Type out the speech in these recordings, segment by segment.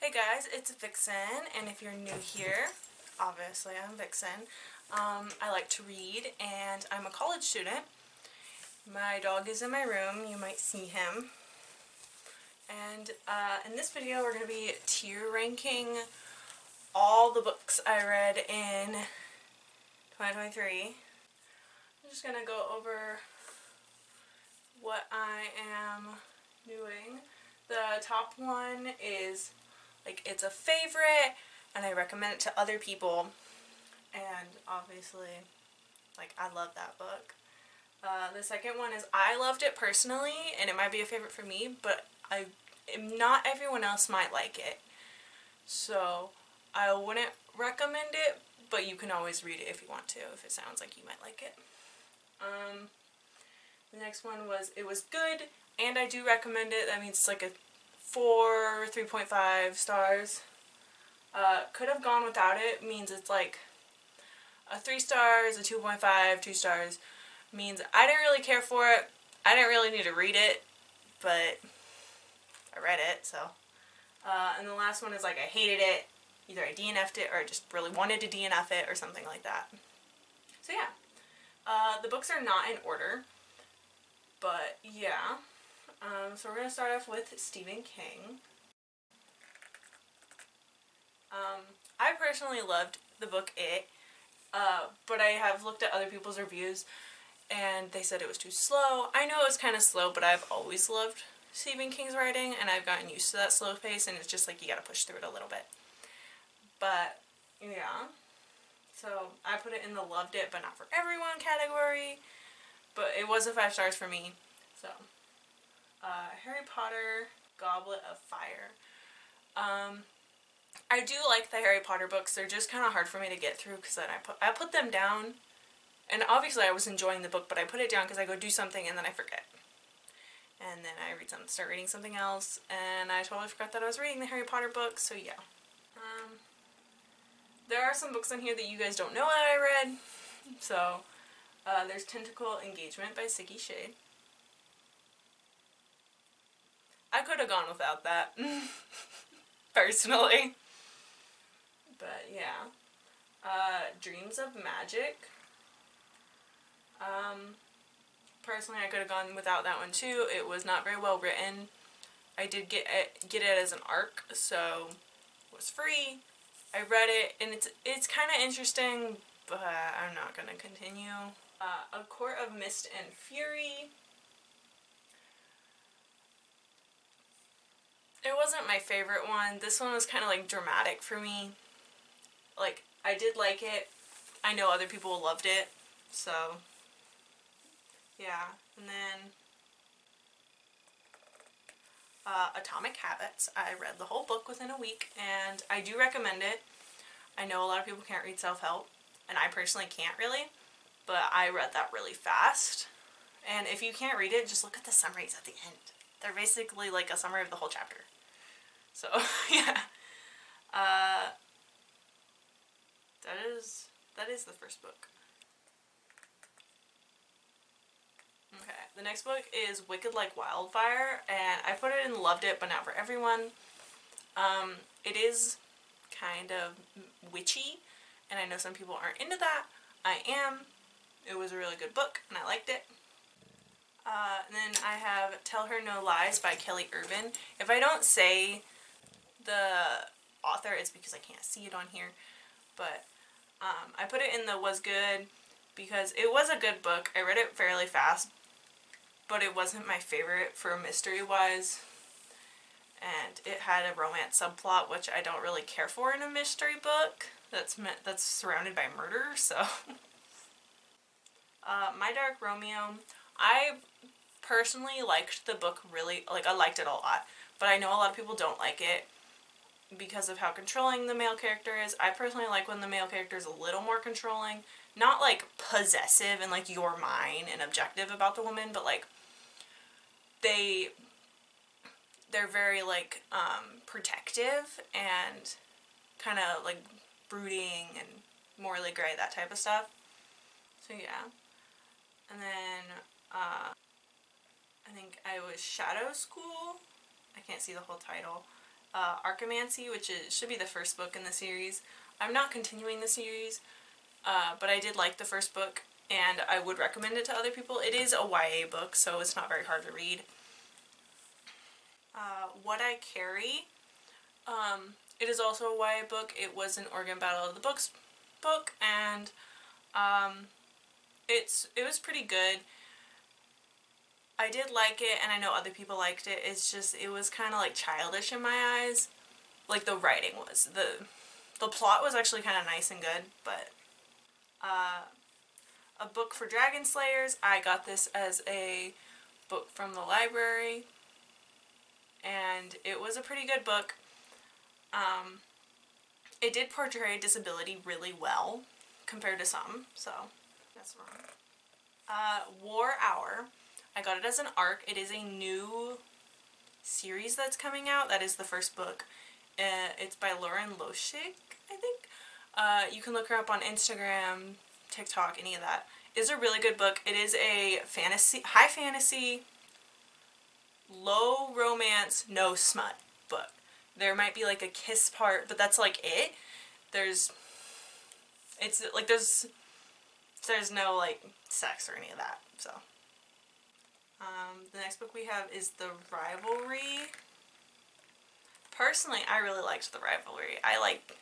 Hey guys, it's Vixen, and if you're new here, obviously I'm Vixen. I like to read, and I'm a college student. My dog is in my room, you might see him. And in this video we're going to be tier ranking all the books I read in 2023. I'm just going to go over what I am doing. The top one is it's a favorite and I recommend it to other people, and obviously I love that book. The second one is I loved it personally and it might be a favorite for me, but not everyone else might like it, so I wouldn't recommend it, but you can always read it if you want to, if it sounds like you might like it. The next one was it was good and I do recommend it. That means it's like a 4, 3.5 stars. Could have gone without it means it's like a 3 stars, a 2.5, 2 stars. Means I didn't really care for it. I didn't really need to read it, but I read it, so. And the last one is I hated it. Either I DNF'd it or I just really wanted to DNF it or something like that. So yeah. The books are not in order, but yeah. So we're going to start off with Stephen King. I personally loved the book It, but I have looked at other people's reviews and they said it was too slow. I know it was kind of slow, but I've always loved Stephen King's writing and I've gotten used to that slow pace, and it's just you gotta push through it a little bit. But yeah, so I put it in the loved it but not for everyone category, but it was a 5 stars for me. So Harry Potter Goblet of Fire. I do like the Harry Potter books. They're just kind of hard for me to get through because then I put them down, and obviously I was enjoying the book, but I put it down because I go do something and then I forget, and then I start reading something else, and I totally forgot that I was reading the Harry Potter books. So yeah. There are some books on here that you guys don't know that I read. So there's Tentacle Engagement by Siggy Shade. I could have gone without that, personally. But yeah. Dreams of Magic. Personally, I could have gone without that one too. It was not very well written. I did get it as an ARC, so it was free. I read it, and it's kind of interesting, but I'm not going to continue. A Court of Mist and Fury. It wasn't my favorite one. This one was kind of dramatic for me. I did like it. I know other people loved it, so yeah. And then Atomic Habits. I read the whole book within a week, and I do recommend it. I know a lot of people can't read self-help, and I personally can't really, but I read that really fast. And if you can't read it, just look at the summaries at the end. They're basically a summary of the whole chapter. So, yeah. That is the first book. Okay, the next book is Wicked Like Wildfire, and I put it in loved it, but not for everyone. It is kind of witchy, and I know some people aren't into that. I am. It was a really good book, and I liked it. And then I have Tell Her No Lies by Kelly Irvin. If I don't say the author, it's because I can't see it on here, but I put it in the was good because it was a good book. I read it fairly fast, but it wasn't my favorite for mystery-wise, and it had a romance subplot, which I don't really care for in a mystery book that's surrounded by murder, so. My Dark Romeo. I personally liked the book really, I liked it a lot, but I know a lot of people don't like it because of how controlling the male character is. I personally like when the male character is a little more controlling, not possessive and you're mine and objective about the woman, but they're very protective and kind of brooding and morally gray, that type of stuff. So yeah. And then I think I was Shadow School. I can't see the whole title. Archimancy, which should be the first book in the series. I'm not continuing the series, but I did like the first book, and I would recommend it to other people. It is a YA book, so it's not very hard to read. What I Carry. It is also a YA book. It was an Oregon Battle of the Books book, and it was pretty good. I did like it, and I know other people liked it. It's just, it was kind of like childish in my eyes. Like the writing was. The plot was actually kind of nice and good, but a book for Dragon Slayers. I got this as a book from the library, and it was a pretty good book. It did portray disability really well compared to some, so that's wrong. War Hour. I got it as an ARC. It is a new series that's coming out. That is the first book. It's by Lauren Loshig, I think. You can look her up on Instagram, TikTok, any of that. It's a really good book. It is a high fantasy, low romance, no smut book. There might be like a kiss part, but that's like it. There's no like sex or any of that, so. The next book we have is The Rivalry. Personally, I really liked The Rivalry. I like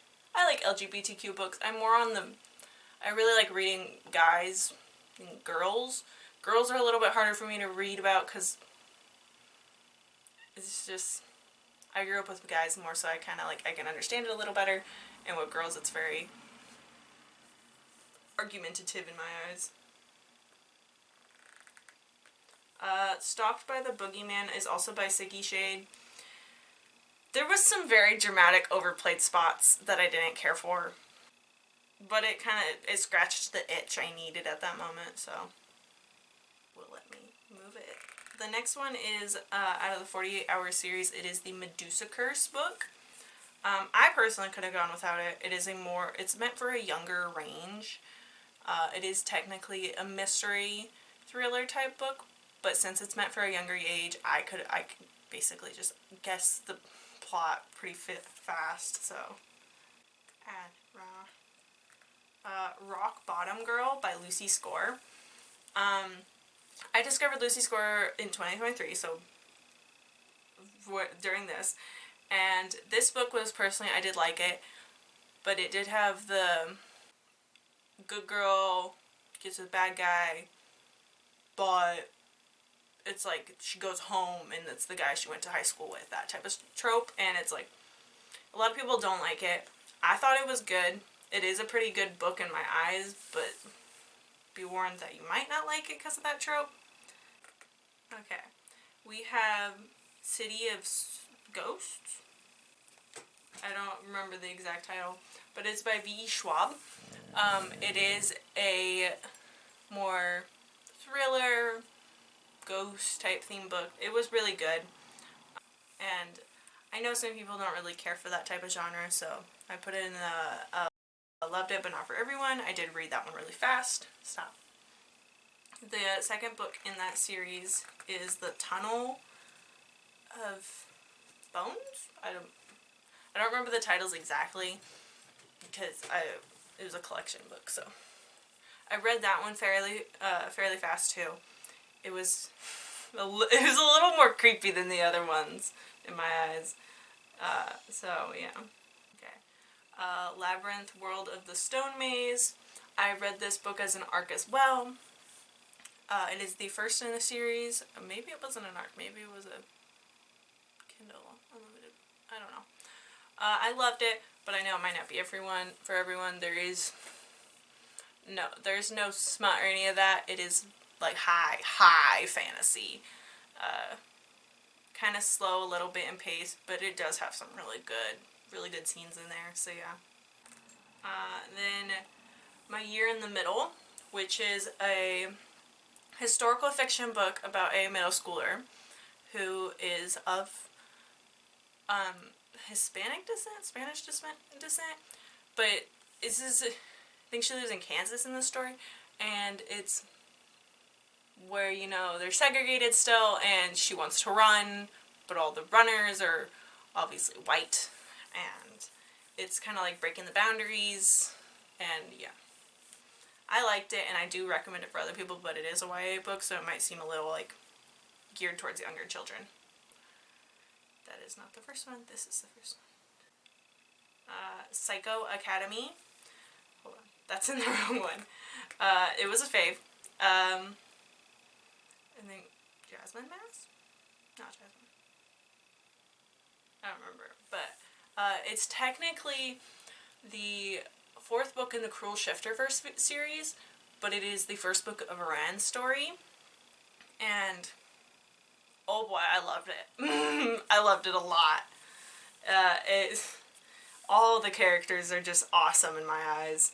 LGBTQ books. I really like reading guys and girls. Girls are a little bit harder for me to read about because it's just, I grew up with guys more, so I kind of I can understand it a little better. And with girls, it's very argumentative in my eyes. Stalked by the Boogeyman is also by Siggy Shade. There was some very dramatic, overplayed spots that I didn't care for, but it scratched the itch I needed at that moment, so will let me move it. The next one is out of the 48 Hour series. It is the Medusa Curse book. I personally could have gone without it. It's meant for a younger range. It is technically a mystery thriller type book, but since it's meant for a younger age, I could basically just guess the plot pretty fast, so. Rock Bottom Girl by Lucy Score. I discovered Lucy Score in 2023, so during this, and this book was personally, I did like it, but it did have the good girl gets with bad guy, but it's like she goes home and it's the guy she went to high school with, that type of trope, and it's like, a lot of people don't like it. I thought it was good. It is a pretty good book in my eyes, but be warned that you might not like it because of that trope. Okay. We have City of Ghosts. I don't remember the exact title, but it's by V.E. Schwab. It is a more thriller, ghost type theme book. It was really good, and I know some people don't really care for that type of genre, so I put it in the I loved it but not for everyone. I did read that one really fast. Stop. The second book in that series is The Tunnel of Bones? I don't remember the titles exactly because it was a collection book, so I read that one fairly fast too. It was a little more creepy than the other ones in my eyes. So yeah. Okay. Labyrinth World of the Stone Maze. I read this book as an ARC as well. It is the first in the series. Maybe it wasn't an ARC. Maybe it was a Kindle Unlimited. I don't know. I loved it, but I know it might not be for everyone. There's no smut or any of that. It is like high fantasy. Kind of slow a little bit in pace, but it does have some really good scenes in there, so yeah. Then My Year in the Middle, which is a historical fiction book about a middle schooler who is of Spanish descent, but I think she lives in Kansas in this story, and it's where, they're segregated still, and she wants to run, but all the runners are obviously white, and it's kind of like breaking the boundaries, and yeah. I liked it, and I do recommend it for other people, but it is a YA book, so it might seem a little, like, geared towards younger children. That is not the first one. This is the first one. Psycho Academy. Hold on. That's in the wrong one. It was a fave. And then Jasmine Mass? Not Jasmine. I don't remember. But it's technically the 4th book in the Cruel Shifterverse series, but it is the first book of Iran's story. And oh boy, I loved it. I loved it a lot. All the characters are just awesome in my eyes.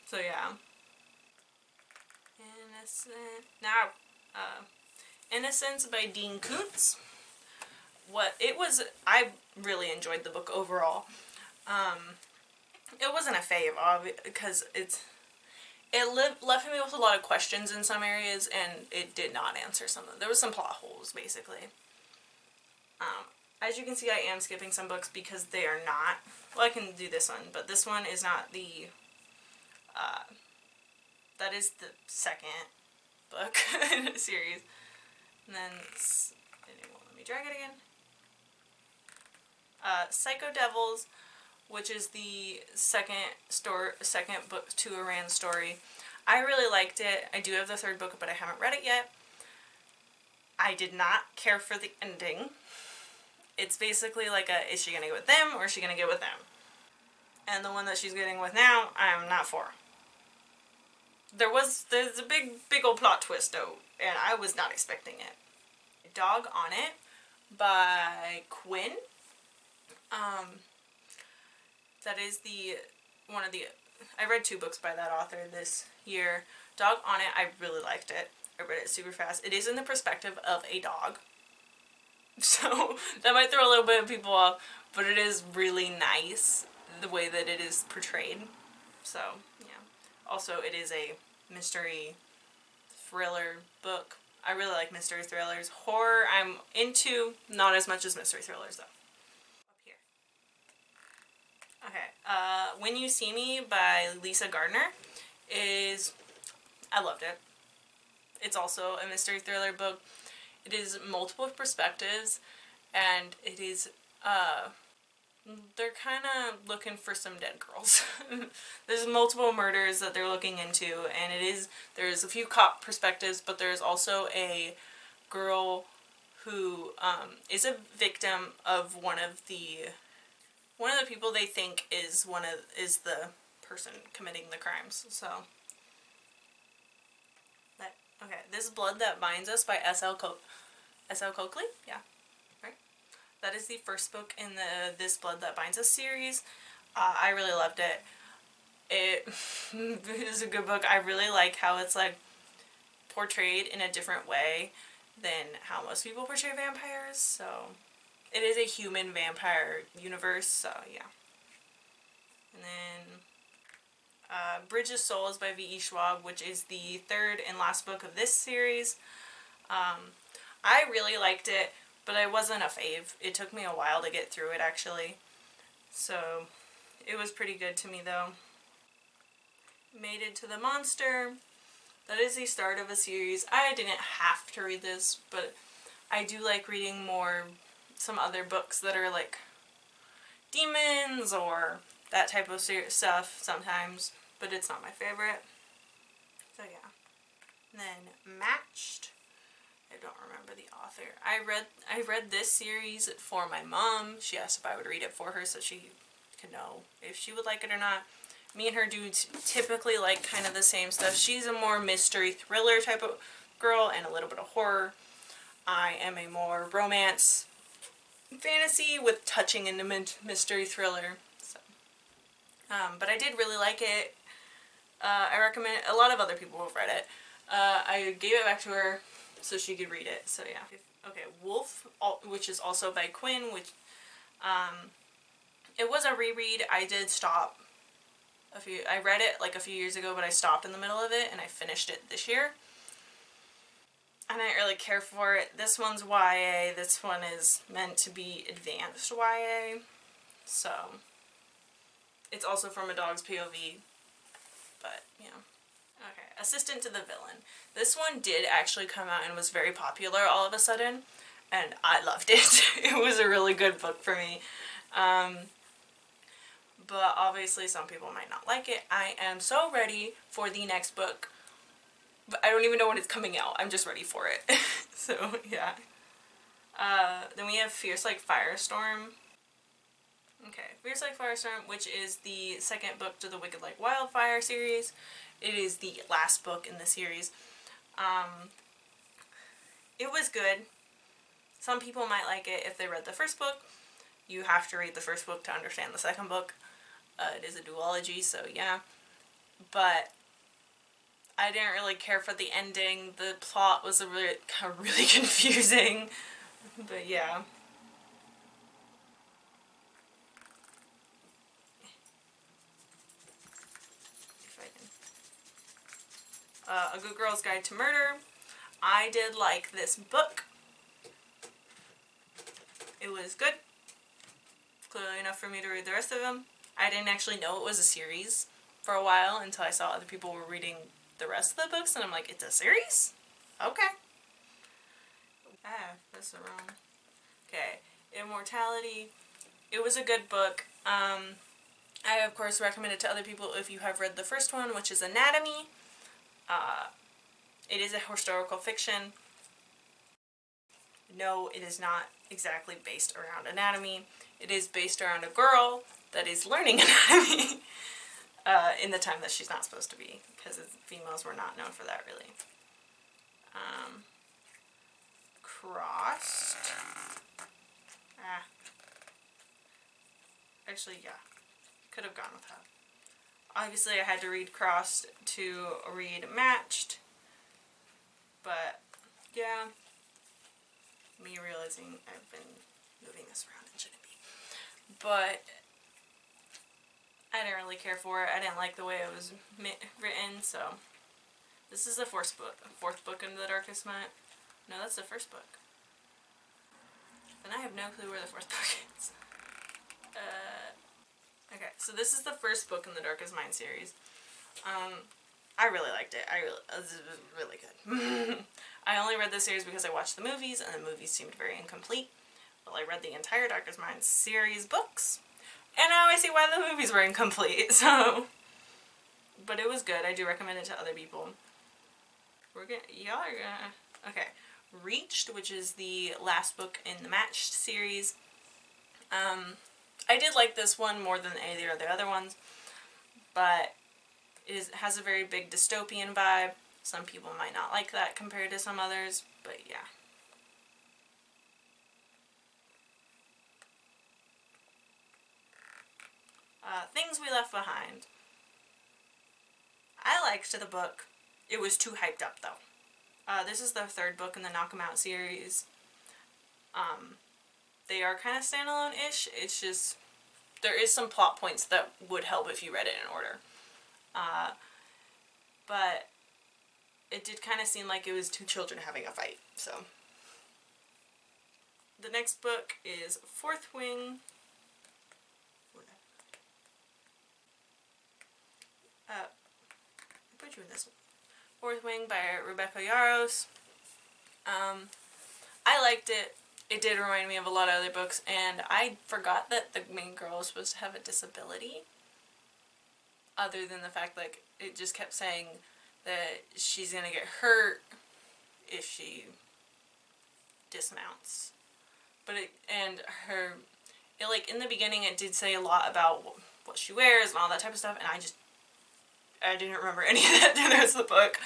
So yeah. Innocence by Dean Koontz. I really enjoyed the book overall. It wasn't a fave, because it left me with a lot of questions in some areas, and it did not answer some of them. There was some plot holes, basically. As you can see, I am skipping some books because they are not, well, I can do this one, but this one is not the, that is the second book in the series. And then, it won't let me drag it again. Psycho Devils, which is the second book to Iran's story. I really liked it. I do have the 3rd book, but I haven't read it yet. I did not care for the ending. It's basically like is she gonna get with them, or is she gonna get with them? And the one that she's getting with now, I'm not for. There's a big old plot twist, though, and I was not expecting it. Dog on It by Quinn. That is I read 2 books by that author this year. Dog on It, I really liked it. I read it super fast. It is in the perspective of a dog. So, that might throw a little bit of people off, but it is really nice, the way that it is portrayed. So, yeah. Also, it is a mystery thriller book. I really like mystery thrillers. Horror, I'm into, not as much as mystery thrillers, though. Up here. Okay, When You See Me by Lisa Gardner I loved it. It's also a mystery thriller book. It is multiple perspectives, and it is, they're kind of looking for some dead girls. There's multiple murders that they're looking into, and there's a few cop perspectives, but there's also a girl who, is a victim of one of the people they think is the person committing the crimes, so. Okay, This is Blood That Binds Us by S.L. Coakley? Yeah, right? That is the first book in the This Blood That Binds Us series. I really loved it. It is a good book. I really like how it's, like, portrayed in a different way than how most people portray vampires, so. It is a human vampire universe, so yeah. And then Bridge of Souls by V.E. Schwab, which is the 3rd and last book of this series. I really liked it, but I wasn't a fave. It took me a while to get through it, actually. So, it was pretty good to me, though. Mated to the Monster. That is the start of a series. I didn't have to read this, but I do like reading some other books that are like demons or that type of stuff sometimes, but it's not my favorite. So yeah. And then Matched. I don't remember the author. I read this series for my mom. She asked if I would read it for her so she could know if she would like it or not. Me and her do typically like kind of the same stuff. She's a more mystery thriller type of girl and a little bit of horror. I am a more romance fantasy with touching into mystery thriller. So, but I did really like it. I recommend it. A lot of other people have read it. I gave it back to her so she could read it. So yeah. Okay, Wolf, which is also by Quinn, which it was a reread. I did stop I read it like a few years ago, but I stopped in the middle of it and I finished it this year. I didn't really care for it. This one's YA. This one is meant to be advanced YA. So, it's also from a dog's POV. But, you know. Okay, Assistant to the Villain. This one did actually come out and was very popular all of a sudden. And I loved it. It was a really good book for me. But obviously some people might not like it. I am so ready for the next book. But I don't even know when it's coming out. I'm just ready for it. So, yeah. Then we have Fierce Like Firestorm. Okay, Fierce Like Firestorm, which is the second book to the Wicked Like Wildfire series. It is the last book in the series. It was good. Some people might like it if they read the first book. You have to read the first book to understand the second book. It is a duology, so yeah. But I didn't really care for the ending. The plot was really confusing. But yeah. If I can. A Good Girl's Guide to Murder. I did like this book. It was good. Clearly enough for me to read the rest of them. I didn't actually know it was a series for a while until I saw other people were reading the rest of the books, and I'm like, it's a series? Okay. That's the wrong. Okay. Immortality. It was a good book. I, of course, recommend it to other people if you have read the first one, which is Anatomy. It is a historical fiction. No, it is not exactly based around anatomy. It is based around a girl that is learning anatomy in the time that she's not supposed to be, because females were not known for that, really. Crossed. Actually, yeah. Could have gone with that. Obviously, I had to read Crossed to read Matched. But, yeah. Me realizing I've been moving this around and shouldn't be. But I didn't really care for it. I didn't like the way it was written, so this is the fourth book in The Darkest Night. No, that's the first book. And I have no clue where the fourth book is. Okay, so this is the first book in the Darkest Mind series. I really liked it. It was really good. I only read this series because I watched the movies, and the movies seemed very incomplete. Well, I read the entire Darkest Mind series books, and now I see why the movies were incomplete, so. But it was good. I do recommend it to other people. Y'all are gonna. Okay. Reached, which is the last book in the Matched series. I did like this one more than any of the other ones, but it has a very big dystopian vibe. Some people might not like that compared to some others, but yeah. Things We Left Behind. I liked the book. It was too hyped up, though. This is the third book in the Knock 'Em Out series. They are kind of standalone-ish. It's just, there is some plot points that would help if you read it in order. But it did kind of seem like it was two children having a fight, so. The next book is Fourth Wing. I put you in this one. Fourth Wing by Rebecca Yarros. I liked it. It did remind me of a lot of other books, and I forgot that the main girl was supposed to have a disability. Other than the fact, like, it just kept saying that she's gonna get hurt if she dismounts. But like, in the beginning it did say a lot about what she wears and all that type of stuff, and I didn't remember any of that through the rest of the book.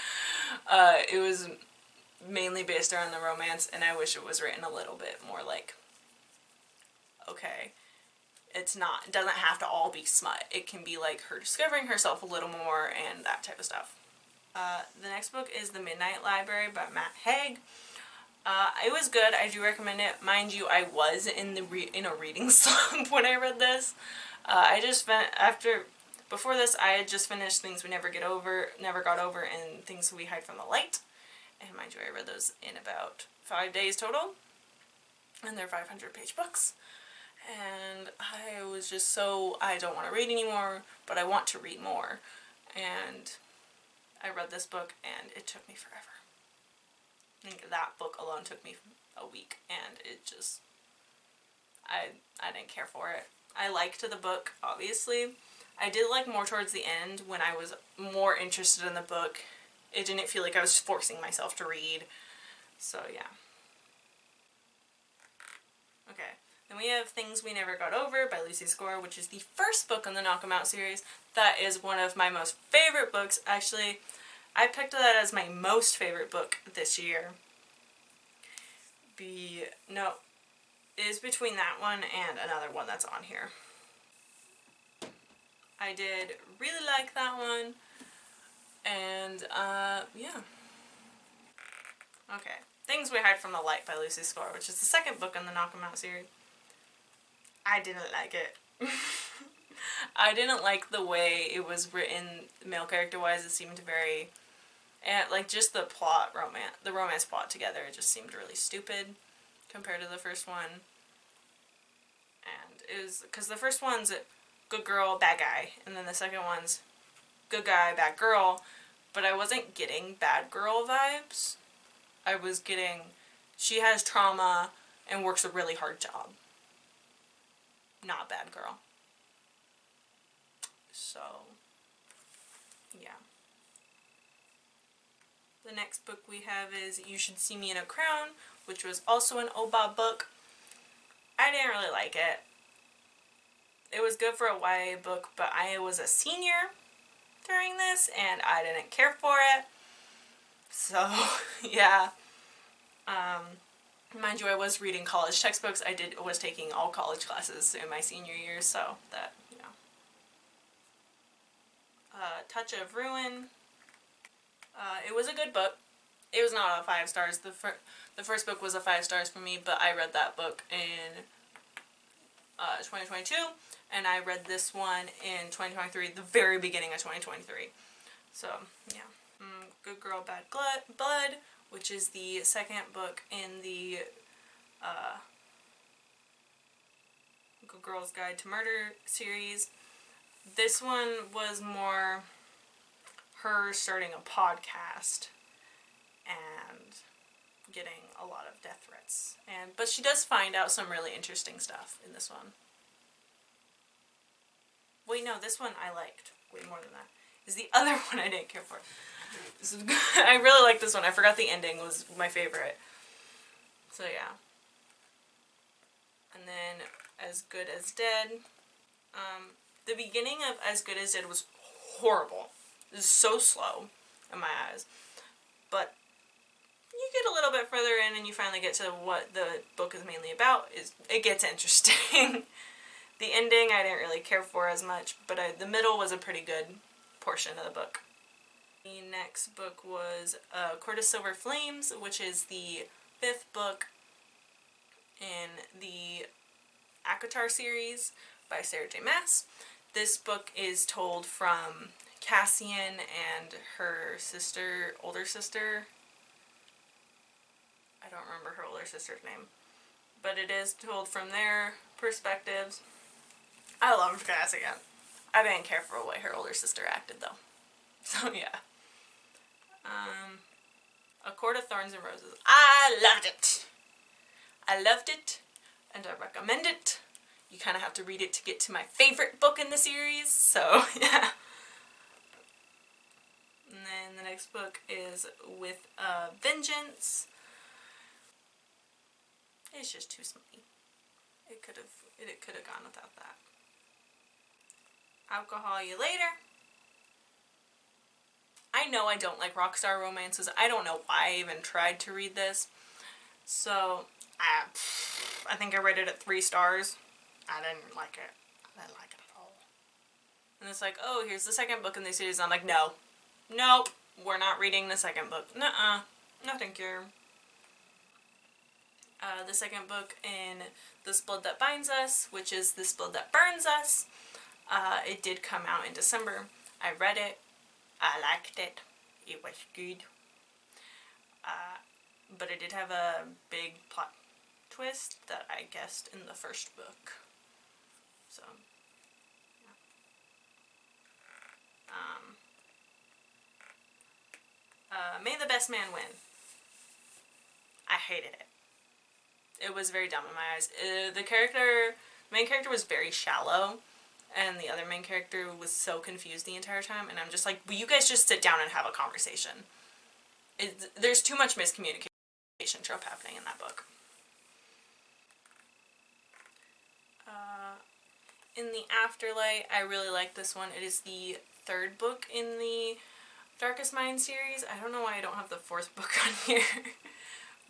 It was mainly based around the romance, and I wish it was written a little bit more like, okay, it doesn't have to all be smut. It can be like her discovering herself a little more and that type of stuff. The next book is The Midnight Library by Matt Haig. It was good. I do recommend it. Mind you, I was in a reading slump when I read this. Before this, I had just finished Things We Never Got Over, and Things We Hide from the Light. And mind you, I read those in about 5 days total. And they're 500-page books. And I was just so, I don't want to read anymore, but I want to read more. And I read this book, and it took me forever. I think that book alone took me a week, and it just, I didn't care for it. I liked the book, obviously. I did like more towards the end when I was more interested in the book. It didn't feel like I was forcing myself to read. So, yeah. Okay. Then we have Things We Never Got Over by Lucy Score, which is the first book in the Knock 'Em Out series. That is one of my most favorite books. Actually, I picked that as my most favorite book this year. No, it is between that one and another one that's on here. I did really like that one. And, yeah. Okay. Things We Hide from the Light by Lucy Score, which is the second book in the Knock 'Em Out series. I didn't like it. I didn't like the way it was written, male character-wise. It seemed very, and like just the romance plot together, it just seemed really stupid compared to the first one. And it was, because the first one's good girl, bad guy, and then the second one's good guy, bad girl, but I wasn't getting bad girl vibes. I was getting, she has trauma and works a really hard job. Not bad girl. So, yeah. The next book we have is You Should See Me in a Crown, which was also an OBA book. I didn't really like it. It was good for a YA book, but I was a senior during this, and I didn't care for it. So, yeah. Mind you, I was reading college textbooks. I was taking all college classes in my senior year, so that, you know. Touch of Ruin. It was a good book. It was not a 5 stars. The first book was a 5 stars for me, but I read that book in 2022, and I read this one in 2023, the very beginning of 2023. So, yeah. Good Girl, Bad Blood, which is the second book in the Good Girl's Guide to Murder series. This one was more her starting a podcast and getting a lot of death threats. But she does find out some really interesting stuff in this one. Wait, no, this one I liked way more than that. Is the other one I didn't care for. I really liked this one. I forgot the ending was my favorite. So yeah. And then As Good as Dead. The beginning of As Good as Dead was horrible. It was so slow in my eyes. But you get a little bit further in and you finally get to what the book is mainly about. It gets interesting. The ending I didn't really care for as much, but the middle was a pretty good portion of the book. The next book was Court of Silver Flames, which is the 5th book in the ACOTAR series by Sarah J. Maas. This book is told from Cassian and her sister, older sister. I don't remember her older sister's name. But it is told from their perspectives. I loved Cassian. I didn't care for the way her older sister acted, though. So, yeah. A Court of Thorns and Roses. I loved it! I loved it, and I recommend it. You kind of have to read it to get to my favorite book in the series, so, yeah. And then the next book is With Vengeance. It's just too smutty. It could have gone without that. I'll call you later. I know I don't like rockstar romances. I don't know why I even tried to read this. So, I think I rated it 3 stars. I didn't like it. I didn't like it at all. And it's like, oh, here's the second book in the series. I'm like, no. Nope. We're not reading the second book. Nuh-uh. No, thank you. The second book in This Blood That Binds Us, which is This Blood That Burns Us. It did come out in December. I read it. I liked it. It was good. but it did have a big plot twist that I guessed in the first book. So, May the Best Man Win. I hated it. It was very dumb in my eyes. The main character was very shallow, and the other main character was so confused the entire time, and I'm just like, will you guys just sit down and have a conversation? There's too much miscommunication trope happening in that book. In the Afterlight, I really like this one. It is the third book in the Darkest Mind series. I don't know why I don't have the fourth book on here.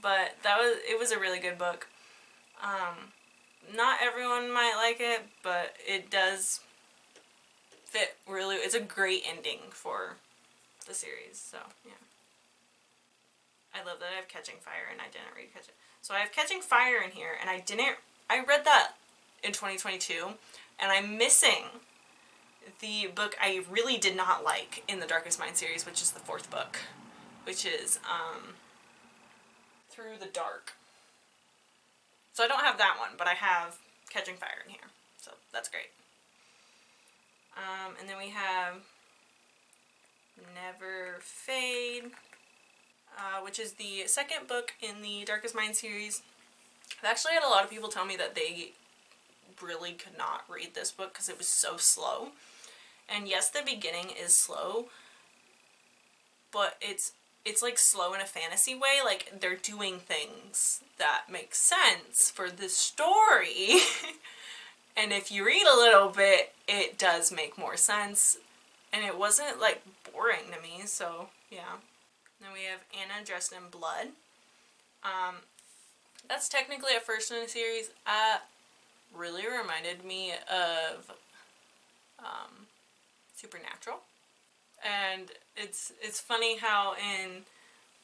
But it was a really good book. Not everyone might like it, but it does fit really. It's a great ending for the series, so yeah. I love that I have Catching Fire and I didn't read Catching. So I have Catching Fire in here, and I read that in 2022, and I'm missing the book I really did not like in the Darkest Mind series, which is the fourth book, which is, Through the Dark. So I don't have that one, but I have Catching Fire in here. So that's great. And then we have Never Fade, which is the second book in the Darkest Mind series. I've actually had a lot of people tell me that they really could not read this book because it was so slow. And yes, the beginning is slow, but it's like slow in a fantasy way. Like, they're doing things that make sense for the story. And if you read a little bit, it does make more sense. And it wasn't, like, boring to me, so, yeah. Then we have Anna Dressed in Blood. That's technically a first in a series. Really reminded me of, Supernatural. And it's funny how in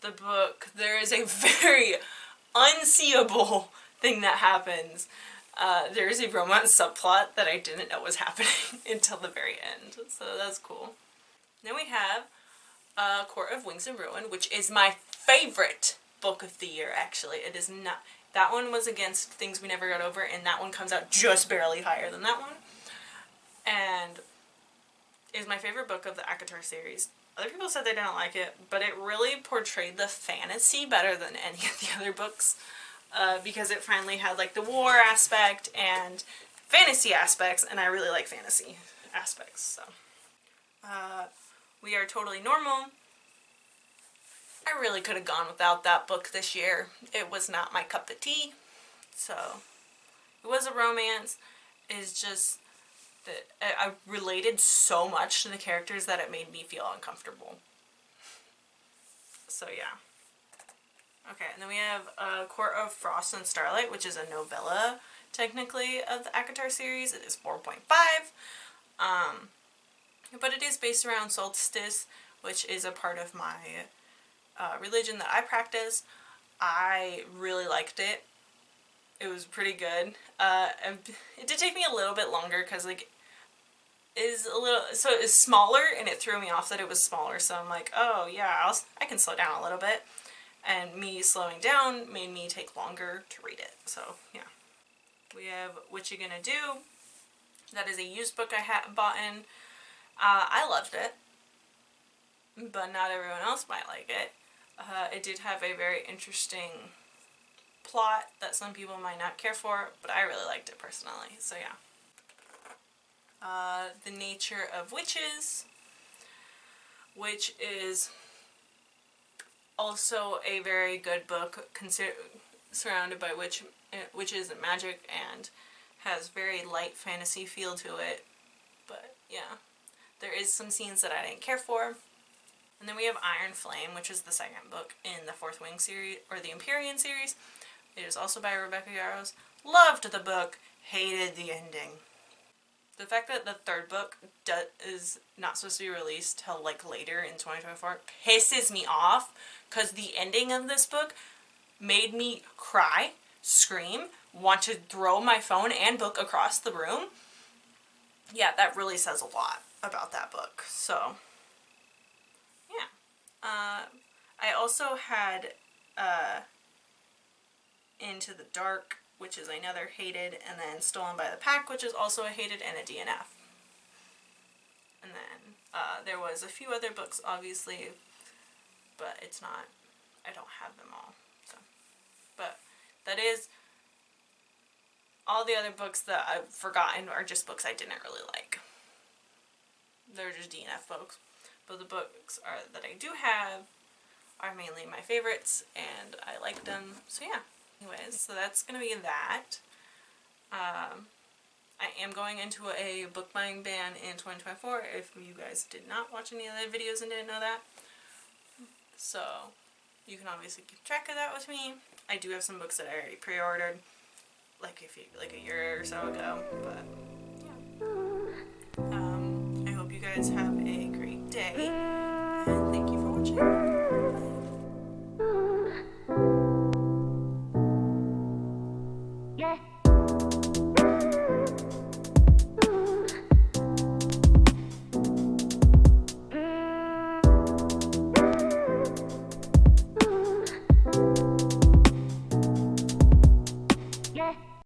the book there is a very unseeable thing that happens. There is a romance subplot that I didn't know was happening until the very end, so that's cool. Then we have Court of Wings and Ruin, which is my favorite book of the year, actually. It is not. That one was against Things We Never Got Over, and that one comes out just barely higher than that one. And is my favorite book of the ACOTAR series. Other people said they didn't like it, but it really portrayed the fantasy better than any of the other books, because it finally had like the war aspect and fantasy aspects, and I really like fantasy aspects. So, We Are Totally Normal. I really could have gone without that book this year. It was not my cup of tea. So, it was a romance. It's just that I related so much to the characters that it made me feel uncomfortable. So yeah. Okay, and then we have Court of Frost and Starlight, which is a novella, technically, of the ACOTAR series. It is 4.5. But it is based around solstice, which is a part of my religion that I practice. I really liked it. It was pretty good. It did take me a little bit longer because, like, so it was smaller, and it threw me off that it was smaller, so I'm like, oh yeah, I can slow down a little bit. And me slowing down made me take longer to read it, so yeah. We have What You Gonna Do. That is a used book I bought in. I loved it, but not everyone else might like it. It did have a very interesting plot that some people might not care for, but I really liked it personally, so yeah. The Nature of Witches, which is also a very good book, surrounded by witches and magic, and has very light fantasy feel to it, but yeah. There is some scenes that I didn't care for. And then we have Iron Flame, which is the second book in the Fourth Wing series, or the Empyrean series. It is also by Rebecca Yarros. Loved the book, hated the ending. The fact that the third book is not supposed to be released till like later in 2024 pisses me off, because the ending of this book made me cry, scream, want to throw my phone and book across the room. Yeah, that really says a lot about that book. So, yeah. I also had Into the Dark, which is another hated, and then Stolen by the Pack, which is also a hated, and a DNF. And then there was a few other books, obviously, but it's not, I don't have them all. So, but that is, all the other books that I've forgotten are just books I didn't really like. They're just DNF books. But the books that I do have are mainly my favorites, and I like them, so yeah. Anyways, so that's going to be that. I am going into a book buying ban in 2024, if you guys did not watch any of the videos and didn't know that. So, you can obviously keep track of that with me. I do have some books that I already pre-ordered, like a year or so ago, but yeah. I hope you guys have a great day, and thank you for watching. Yeah.